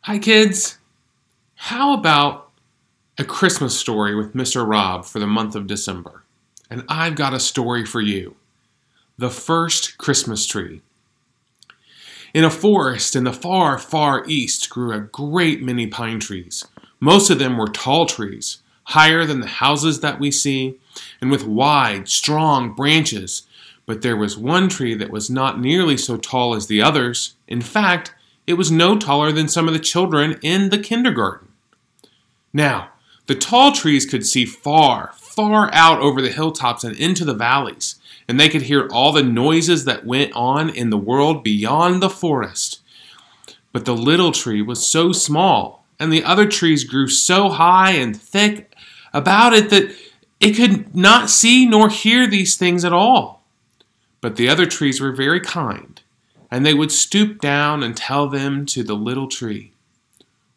Hi kids! How about a Christmas story with Mr. Rob for the month of December? And I've got a story for you. The first Christmas tree. In a forest in the far, far east grew a great many pine trees. Most of them were tall trees, higher than the houses that we see, and with wide, strong branches. But there was one tree that was not nearly so tall as the others. In fact, it was no taller than some of the children in the kindergarten. Now, the tall trees could see far, far out over the hilltops and into the valleys, and they could hear all the noises that went on in the world beyond the forest. But the little tree was so small, and the other trees grew so high and thick about it that it could not see nor hear these things at all. But the other trees were very kind, and they would stoop down and tell them to the little tree.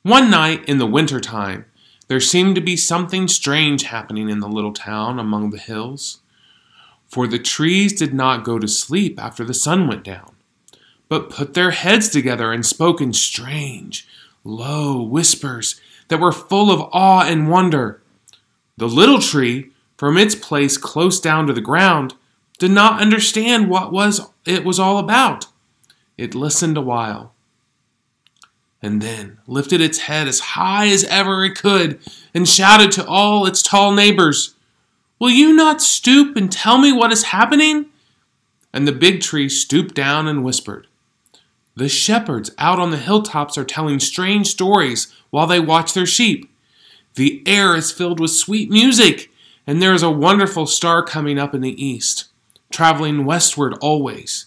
One night in the winter time, there seemed to be something strange happening in the little town among the hills. For the trees did not go to sleep after the sun went down, but put their heads together and spoke in strange, low whispers that were full of awe and wonder. The little tree, from its place close down to the ground, did not understand what it was all about. It listened a while, and then lifted its head as high as ever it could, and shouted to all its tall neighbors, "Will you not stoop and tell me what is happening?" And the big tree stooped down and whispered, "The shepherds out on the hilltops are telling strange stories while they watch their sheep. The air is filled with sweet music, and there is a wonderful star coming up in the east, traveling westward always.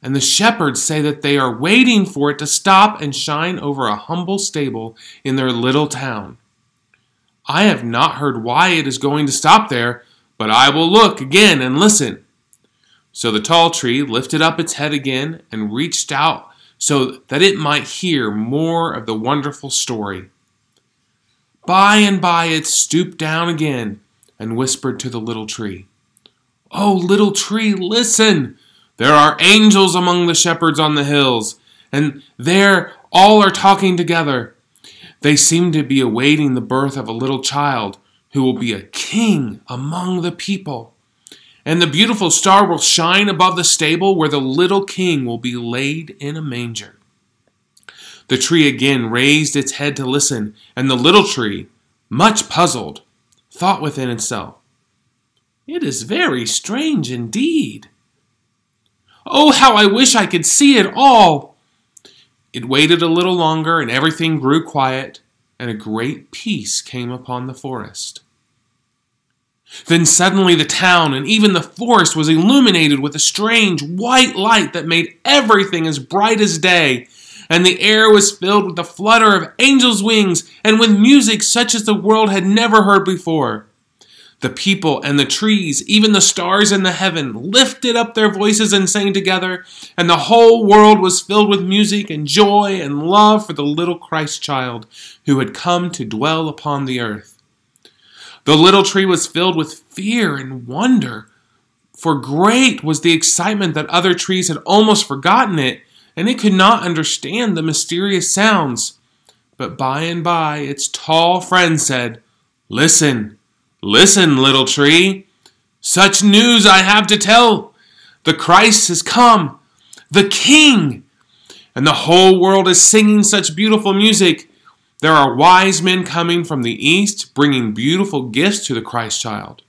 And the shepherds say that they are waiting for it to stop and shine over a humble stable in their little town. I have not heard why it is going to stop there, but I will look again and listen." So the tall tree lifted up its head again and reached out so that it might hear more of the wonderful story. By and by it stooped down again and whispered to the little tree, "Oh, little tree, listen! There are angels among the shepherds on the hills, and there all are talking together. They seem to be awaiting the birth of a little child who will be a king among the people. And the beautiful star will shine above the stable where the little king will be laid in a manger." The tree again raised its head to listen, and the little tree, much puzzled, thought within itself, "It is very strange indeed. Oh, how I wish I could see it all!" It waited a little longer, and everything grew quiet, and a great peace came upon the forest. Then suddenly the town and even the forest was illuminated with a strange white light that made everything as bright as day, and the air was filled with the flutter of angels' wings and with music such as the world had never heard before. The people and the trees, even the stars in the heaven, lifted up their voices and sang together, and the whole world was filled with music and joy and love for the little Christ child who had come to dwell upon the earth. The little tree was filled with fear and wonder, for great was the excitement that other trees had almost forgotten it, and it could not understand the mysterious sounds. But by and by its tall friend said, "Listen! Listen, little tree. Such news I have to tell. The Christ has come, the King, and the whole world is singing such beautiful music. There are wise men coming from the east, bringing beautiful gifts to the Christ child.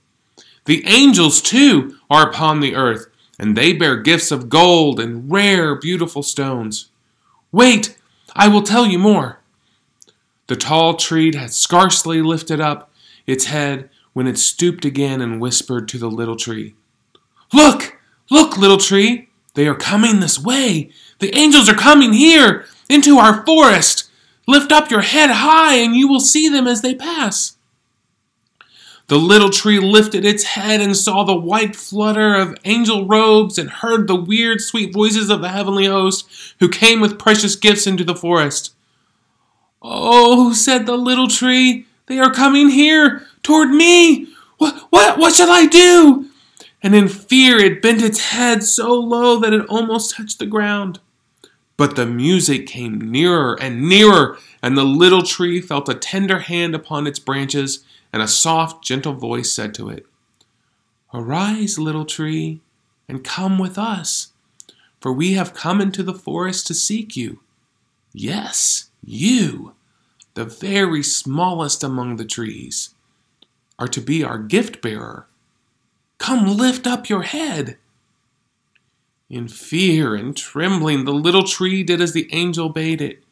The angels, too, are upon the earth, and they bear gifts of gold and rare, beautiful stones. Wait, I will tell you more." The tall tree had scarcely lifted up its head when it stooped again and whispered to the little tree, "Look, look, little tree, they are coming this way. The angels are coming here, into our forest. Lift up your head high and you will see them as they pass." The little tree lifted its head and saw the white flutter of angel robes and heard the weird, sweet voices of the heavenly host who came with precious gifts into the forest. "Oh," said the little tree, "they are coming here, toward me. What shall I do?" And in fear it bent its head so low that it almost touched the ground. But the music came nearer and nearer, And the little tree felt a tender hand upon its branches, and a soft, gentle voice said to it, "Arise, little tree, and come with us, for we have come into the forest to seek you. Yes, you, the very smallest among the trees, are to be our gift bearer. Come, lift up your head." In fear and trembling, the little tree did as the angel bade it.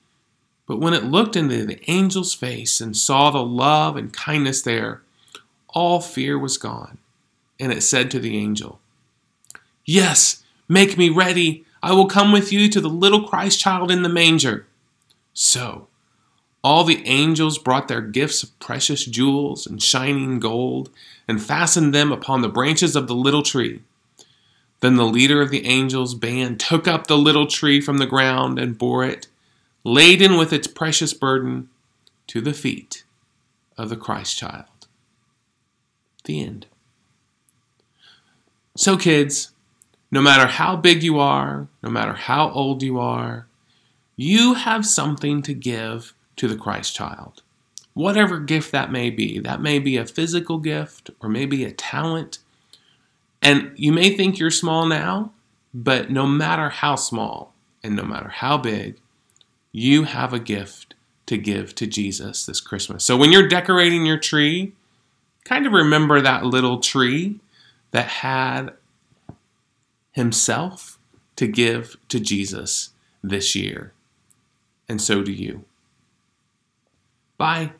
But when it looked into the angel's face and saw the love and kindness there, all fear was gone. And it said to the angel, "Yes, make me ready. I will come with you to the little Christ child in the manger." So, all the angels brought their gifts of precious jewels and shining gold and fastened them upon the branches of the little tree. Then the leader of the angels' band took up the little tree from the ground and bore it, laden with its precious burden, to the feet of the Christ child. The end. So kids, no matter how big you are, no matter how old you are, you have something to give to the Christ child. Whatever gift that may be a physical gift or maybe a talent. And you may think you're small now, but no matter how small and no matter how big, you have a gift to give to Jesus this Christmas. So when you're decorating your tree, kind of remember that little tree that had himself to give to Jesus this year. And so do you. Bye.